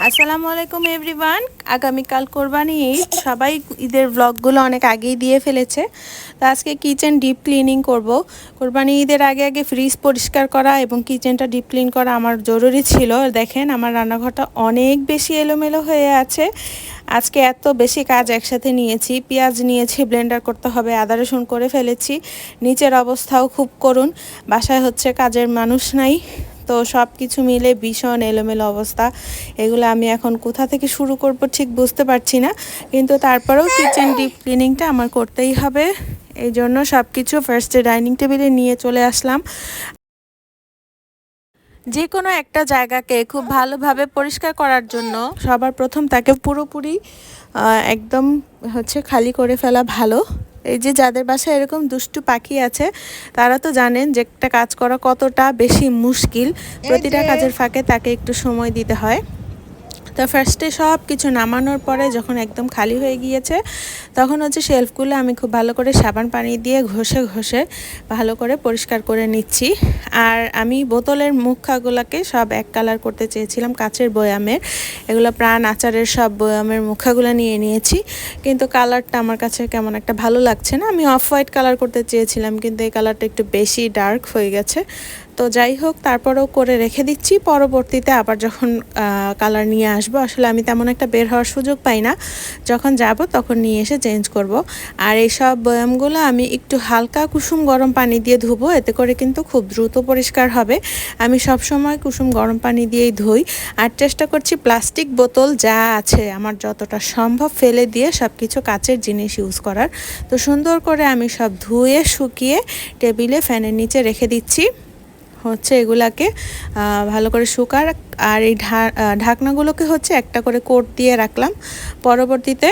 আসসালামু আলাইকুম এভরিওয়ান। আগামীকাল কোরবানি ঈদ। সবাই ঈদের ব্লগগুলো অনেক আগেই দিয়ে ফেলেছে। তো আজকে কিচেন ডিপ ক্লিনিং করব। কোরবানি ঈদের আগে আগে ফ্রিজ পরিষ্কার করা এবং কিচেনটা ডিপ ক্লিন করা আমার জরুরি ছিল। দেখেন আমার রান্নাঘরটা অনেক বেশি এলোমেলো হয়ে আছে। আজকে এত বেশি কাজ একসাথে নিয়েছি। পেঁয়াজ নিয়েছি, ব্লেন্ডার করতে হবে, আদা রসুন করে ফেলেছি। নিচের অবস্থাও খুব করুণ। বাসায় হচ্ছে কাজের মানুষ নাই, তো সব কিছু মিলে ভীষণ এলোমেলো অবস্থা। এগুলো আমি এখন কোথা থেকে শুরু করব ঠিক বুঝতে পারছি না, কিন্তু তারপরেও কিচেন ডিপ ক্লিনিংটা আমার করতেই হবে। এই জন্য সব কিছু ফার্স্টে ডাইনিং টেবিলে নিয়ে চলে আসলাম। যে কোনো একটা জায়গাকে খুব ভালোভাবে পরিষ্কার করার জন্য সবার প্রথম তাকে পুরোপুরি একদম খালি করে ফেলা ভালো। এই যে যাদের বাসায় এরকম দুষ্টু পাখি আছে তারা তো জানেন যে একটা কাজ করা কতটা বেশি মুশকিল। প্রতিটা কাজের ফাঁকে তাকে একটু সময় দিতে হয়। তো ফার্স্টে সব কিছু নামানোর পরে যখন একদম খালি হয়ে গিয়েছে তখন শেলফগুলো আমি খুব ভালো করে সাবান পানি দিয়ে ঘষে ঘষে ভালো করে পরিষ্কার করে নিচ্ছি। আর আমি বোতলের মুখাগুলোকে সব এক কালার করতে চেয়েছিলাম, কাচের বয়ামের। এগুলো প্রাণ আচারের সব বয়ামের মুখাগুলো নিয়ে নিয়েছি, কিন্তু কালারটা আমার কাছে কেমন একটা ভালো লাগছে না। আমি অফ হোয়াইট কালার করতে চেয়েছিলাম, কিন্তু এই কালারটা একটু বেশি ডার্ক হয়ে গেছে। তো যাই হোক, তারপরেও করে রেখে দিচ্ছি। পরবর্তীতে আবার যখন কালার নিয়ে আসবো, আসলে আমি তেমন একটা বের হওয়ার সুযোগ পাই না, যখন যাব তখন নিয়ে এসে চেঞ্জ করব। আর এই সব বয়ামগুলো আমি একটু হালকা কুসুম গরম পানি দিয়ে ধুবো, এতে করে কিন্তু খুব দ্রুত পরিষ্কার হবে। আমি সব সময় কুসুম গরম পানি দিয়েই ধুই। আর চেষ্টা করছি প্লাস্টিক বোতল যা আছে আমার যতটা সম্ভব ফেলে দিয়ে সব কিছু কাচের জিনিস ইউজ করার। তো সুন্দর করে আমি সব ধুয়ে শুকিয়ে টেবিলে ফ্যানের নিচে রেখে দিচ্ছি। এগুলাকে ভালো করে শুকার। আর এই ঢাকনাগুলোকে একটা করে কোট দিয়ে রাখলাম। পরবর্তীতে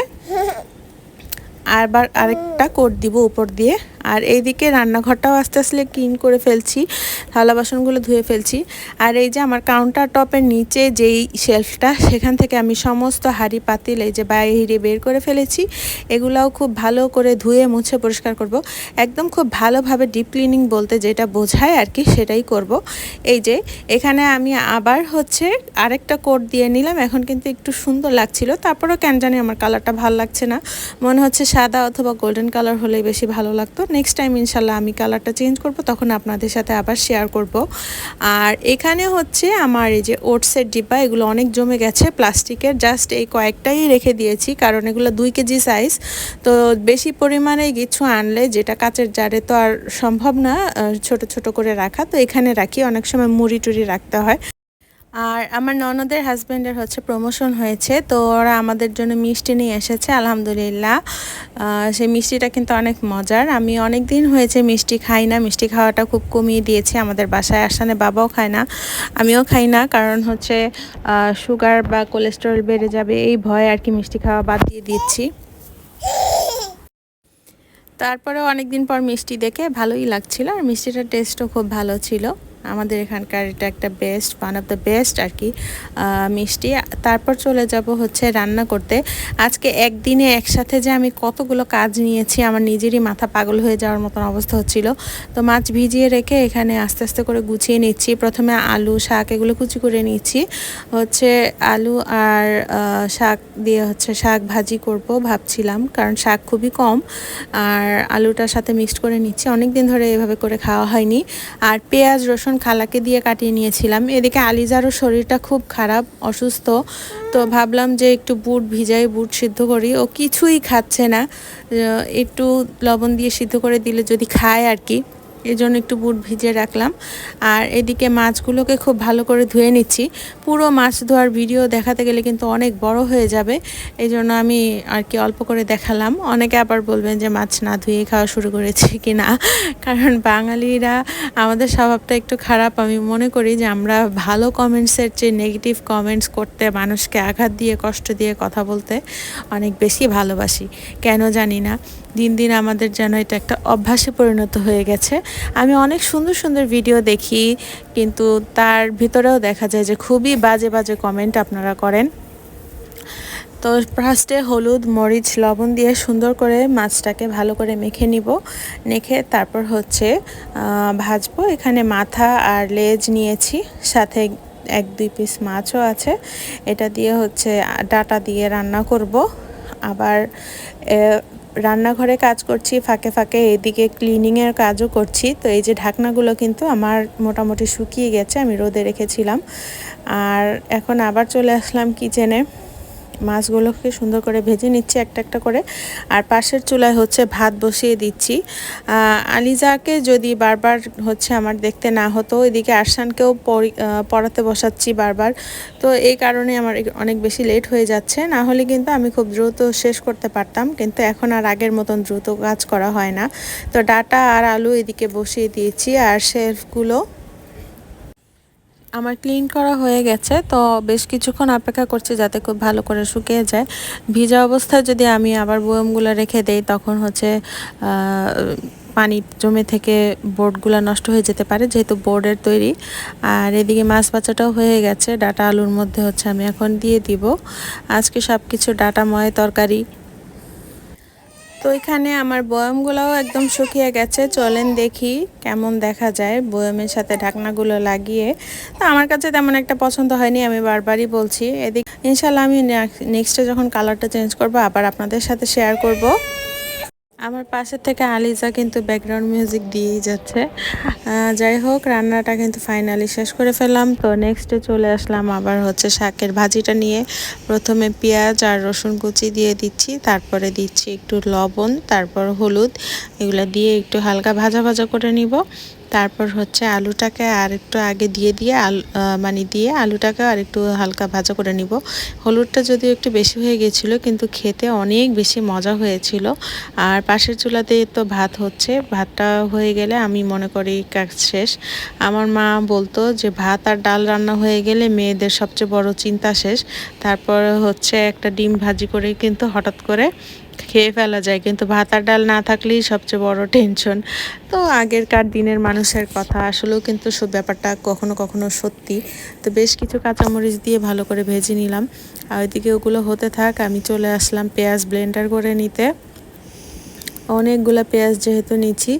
আবার আরেকটা কোট দিব উপর দিয়ে। আর এইদিকে রান্নাঘরটাও আস্তে আস্তে ক্লিন করে ফেলছি, থালা বাসনগুলো ধুয়ে ফেলছি। আর এই যে আমার কাউন্টার টপের নিচে যেই শেলফটা, সেখান থেকে আমি সমস্ত হাঁড়ি পাতিল এই যে বাইরে বের করে ফেলেছি। এগুলাও খুব ভালো করে ধুয়ে মুছে পরিষ্কার করব। একদম খুব ভালোভাবে ডিপ ক্লিনিং বলতে যেটা বোঝায় আর কি, সেটাই করব। এই যে এখানে আমি আবার আরেকটা কোট দিয়ে নিলাম। এখন কিন্তু একটু সুন্দর লাগছিল, তারপরেও কেন জানি আমার কালারটা ভালো লাগছে না। মনে হচ্ছে সাদা অথবা গোল্ডেন কালার হলেই বেশি ভালো লাগতো। নেক্সট টাইম ইনশাল্লাহ আমি কালারটা চেঞ্জ করব, তখন আপনাদের সাথে আবার শেয়ার করব। আর এখানে আমার এই যে ওটসের ডিব্বা, এগুলো অনেক জমে গেছে প্লাস্টিকের। জাস্ট এই কয়েকটাই রেখে দিয়েছি, কারণ এগুলো 2 কেজি সাইজ। তো বেশি পরিমাণে কিছু আনলে, যেটা কাচের জারে তো আর সম্ভব না ছোট ছোট করে রাখা, তো এখানে রাখি। অনেক সময় মুড়ি টুড়ি রাখতে হয়। আর আমার ননদের হাজব্যান্ডের প্রমোশন হয়েছে, তো ওরা আমাদের জন্য মিষ্টি নিয়ে এসেছে আলহামদুলিল্লাহ। সেই মিষ্টিটা কিন্তু অনেক মজার। আমি অনেক দিন হয়েছে মিষ্টি খাই না, মিষ্টি খাওয়াটা খুব কমিয়ে দিয়েছি। আমাদের বাসায় আসানে বাবাও খায় না, আমিও খাই না, কারণ সুগার বা কোলেস্টেরল বেড়ে যাবে এই ভয়ে আর কি মিষ্টি খাওয়া বাদ দিয়ে দিচ্ছি। তারপরেও অনেক দিন পর মিষ্টি দেখে ভালোই লাগছিল, আর মিষ্টিটার টেস্টও খুব ভালো ছিল। আমাদের এখানকার এটা একটা ওয়ান অফ দ্য বেস্ট আর কি মিষ্টি। তারপর চলে যাব রান্না করতে। আজকে একদিনে একসাথে যে আমি কতগুলো কাজ নিয়েছি, আমার নিজেরই মাথা পাগল হয়ে যাওয়ার মতন অবস্থা হচ্ছিল। তো মাছ ভিজিয়ে রেখে এখানে আস্তে আস্তে করে গুছিয়ে নিচ্ছি। প্রথমে আলু শাক এগুলো কুচি করে নিচ্ছি। আলু আর শাক দিয়ে শাক ভাজি করব ভাবছিলাম, কারণ শাক খুবই কম। আর আলুটার সাথে মিক্সড করে নিচ্ছি, অনেক দিন ধরে এভাবে করে খাওয়া হয়নি। আর পেঁয়াজ রসুন খালাকে দিয়ে কাটিয়ে নিয়েছিলাম। এদিকে আলিজারও শরীরটা খুব খারাপ, অসুস্থ। তো ভাবলাম যে একটু বুট ভিজাই, বুট সিদ্ধ করি। ও কিছুই খাচ্ছে না, একটু লবণ দিয়ে সিদ্ধ করে দিলে যদি খায় আর কি, এই জন্য একটু বুট ভিজিয়ে রাখলাম। আর এদিকে মাছগুলোকে খুব ভালো করে ধুয়ে নিচ্ছি। পুরো মাছ ধোয়ার ভিডিও দেখাতে গেলে কিন্তু অনেক বড় হয়ে যাবে, এই জন্য আমি আর কি অল্প করে দেখালাম। অনেকে আবার বলবেন যে মাছ না ধুয়ে খাওয়া শুরু করেছি কি না, কারণ বাঙালিরা আমাদের স্বভাবটা একটু খারাপ। আমি মনে করি যে আমরা ভালো কমেন্টসের চেয়ে নেগেটিভ কমেন্টস করতে, মানুষকে আঘাত দিয়ে কষ্ট দিয়ে কথা বলতে অনেক বেশি ভালোবাসি, কেন জানি না। দিন দিন আমাদের যেন এটা একটা অভ্যাসে পরিণত হয়ে গেছে। আমি অনেক সুন্দর সুন্দর ভিডিও দেখি, কিন্তু তার ভিতরেও দেখা যায় যে খুবই বাজে বাজে কমেন্ট আপনারা করেন। তো ফার্স্টে হলুদ মরিচ লবণ দিয়ে সুন্দর করে মাছটাকে ভালো করে মেখে নিব। মেখে তারপর ভাজবো। এখানে মাথা আর লেজ নিয়েছি, সাথে 1-2 পিস মাছও আছে। এটা দিয়ে হচ্ছে ডাটা দিয়ে রান্না করব। আবার রান্নাঘরে কাজ করছি, ফাঁকে ফাঁকে এদিকে ক্লিনিংয়ের কাজও করছি। তো এই যে ঢাকনাগুলো কিন্তু আমার মোটামুটি শুকিয়ে গেছে, আমি রোদে রেখেছিলাম। আর এখন আবার চলে আসলাম কিচেনে, মাছগুলোকে সুন্দর করে ভেজে নিচ্ছি একটা একটা করে। আর পাশের চুলায় হচ্ছে ভাত বসিয়ে দিচ্ছি। আলিজাকে যদি বারবার হচ্ছে আমার দেখতে না হতো, এদিকে আরশানকেও পড়াতে বসাচ্ছি বারবার। তো এই কারণে আমার অনেক বেশি লেট হয়ে যাচ্ছে, না হলে কিন্তু আমি খুব দ্রুত শেষ করতে পারতাম, কিন্তু এখন আর আগের মতন দ্রুত কাজ করা হয় না। তো ডাটা আর আলু এদিকে বসিয়ে দিয়েছি, আর শেলফগুলো আমার ক্লিন করা হয়ে গেছে। তো বেশ কিছুক্ষণ অপেক্ষা করছি যাতে খুব ভালো করে শুকিয়ে যায়। ভিজা অবস্থায় যদি আমি আবার বয়মগুলো রেখে দেই, তখন হচ্ছে পানি জমে থেকে বোর্ডগুলো নষ্ট হয়ে যেতে পারে, যেহেতু বোর্ডের তৈরি। আর এদিকে মাছ বাচ্চাটাও হয়ে গেছে, ডাটা আলুর মধ্যে হচ্ছে আমি এখন দিয়ে দিব। আজকে সব কিছু ডাটাময় তরকারি। তো এখানে আমার বয়ামগুলোও একদম শুকিয়ে গেছে। চলেন দেখি কেমন দেখা যায় বয়ামের সাথে ঢাকনাগুলো লাগিয়ে। তো আমার কাছে তেমন একটা পছন্দ হয়নি, আমি বারবারই বলছি। এদিকে ইনশাল্লাহ আমি নেক্সটে যখন কালারটা চেঞ্জ করব আবার আপনাদের সাথে শেয়ার করব। আমার পাশের থেকে আলিজা কিন্তু ব্যাকগ্রাউন্ড মিউজিক দিয়েই যাচ্ছে। যাই হোক, রান্নাটা কিন্তু ফাইনালি শেষ করে ফেললাম। তো নেক্সটে চলে আসলাম আবার হচ্ছে শাকের ভাজিটা নিয়ে। প্রথমে পেঁয়াজ আর রসুন কুচি দিয়ে দিচ্ছি, তারপরে দিচ্ছি একটু লবণ, তারপর হলুদ, এগুলো দিয়ে একটু হালকা ভাজা ভাজা করে নিব। তারপর হচ্ছে আলুটাকে আর একটু আগে দিয়ে আলুটাকে আর একটু হালকা ভাজা করে নিব। হলুদটা যদিও একটু বেশি হয়ে গেছিলো, কিন্তু খেতে অনেক বেশি মজা হয়েছিল। আর পাশের চুলাতে তো ভাত হচ্ছে, ভাতটা হয়ে গেলে আমি মনে করি কাজ শেষ। আমার মা বলতো যে ভাত আর ডাল রান্না হয়ে গেলে মেয়েদের সবচেয়ে বড় চিন্তা শেষ। তারপর হচ্ছে একটা ডিম ভাজি করে কিন্তু হঠাৎ করে খেয়ে ফেলা যায়, কিন্তু ভাত আর ডাল না থাকলেই সবচেয়ে বড় টেনশন। তো আগেরকার দিনের মানুষের কথা আসলেও কিন্তু সব ব্যাপারটা কখনো কখনো সত্যি। তো বেশ কিছু কাঁচামরিচ দিয়ে ভালো করে ভেজে নিলাম, আর ওইদিকে ওগুলো হতে থাক আমি চলে আসলাম পেঁয়াজ ব্লেন্ডার করে নিতে। অনেকগুলো পেঁয়াজ যেহেতু নিচ্ছি,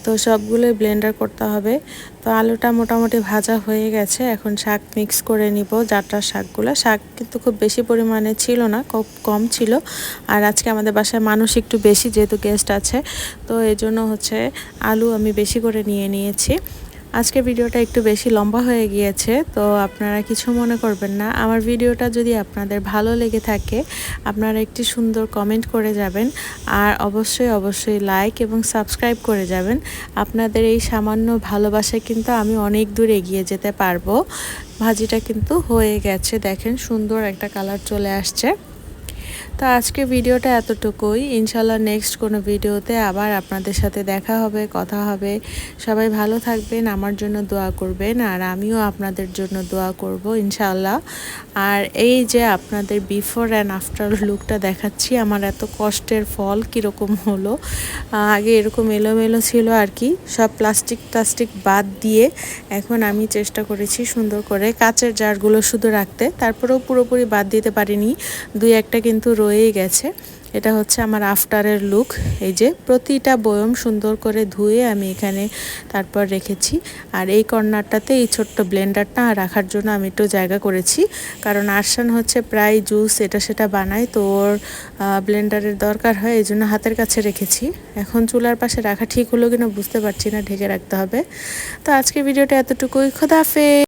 তো সবগুলোই ব্লেন্ডার করতে হবে। তো আলুটা মোটামুটি ভাজা হয়ে গেছে, এখন শাক মিক্স করে নিব। জাটার শাক কিন্তু খুব বেশি পরিমাণে ছিল না, খুব কম ছিল। আর আজকে আমাদের বাসায় মানুষ একটু বেশি, যেহেতু গেস্ট আছে, তো এই জন্য হচ্ছে আলু আমি বেশি করে নিয়েছি। আজকে ভিডিওটা একটু বেশি লম্বা হয়ে গিয়েছে, তো আপনারা কিছু মনে করবেন না। আমার ভিডিওটা যদি আপনাদের ভালো লেগে থাকে, আপনারা একটি সুন্দর কমেন্ট করে যাবেন, আর অবশ্যই লাইক এবং সাবস্ক্রাইব করে যাবেন। আপনাদের এই সামান্য ভালোবাসায় কিন্তু আমি অনেক দূর এগিয়ে যেতে পারবো। ভাজিটা কিন্তু হয়ে গেছে, দেখেন সুন্দর একটা কালার চলে আসছে। তো আজকে ভিডিওটা এতটুকুই। ইনশাল্লাহ নেক্সট কোনো ভিডিওতে আবার আপনাদের সাথে দেখা হবে, কথা হবে। সবাই ভালো থাকবেন, আমার জন্য দোয়া করবেন, আর আমিও আপনাদের জন্য দোয়া করব ইনশাল্লাহ। আর এই যে আপনাদের বিফোর অ্যান্ড আফটার লুকটা দেখাচ্ছি, আমার এত কষ্টের ফল কীরকম হলো। আগে এরকম এলোমেলো ছিল আর কি, সব প্লাস্টিক বাদ দিয়ে এখন আমি চেষ্টা করেছি সুন্দর করে কাচের জারগুলো শুধু রাখতে। তারপরেও পুরোপুরি বাদ দিতে পারিনি, দুই একটা কিন্তু রয়েই গেছে। এটা হচ্ছে আমার আফটারের লুক। এই যে প্রতিটা বয়ম সুন্দর করে ধুয়ে আমি এখানে তারপর রেখেছি। আর এই কর্নারটাতে এই ছোট্ট ব্লেন্ডারটা রাখার জন্য আমি একটু জায়গা করেছি, কারণ আরশান হচ্ছে প্রায় জুস এটা সেটা বানায়, তো ওর ব্লেন্ডারের দরকার হয়, এই জন্য হাতের কাছে রেখেছি। এখন চুলার পাশে রাখা ঠিক হলো কিনা বুঝতে পারছি না, ঢেকে রাখতে হবে। তো আজকে ভিডিওটা এতটুকুই, খোদা হাফেজ।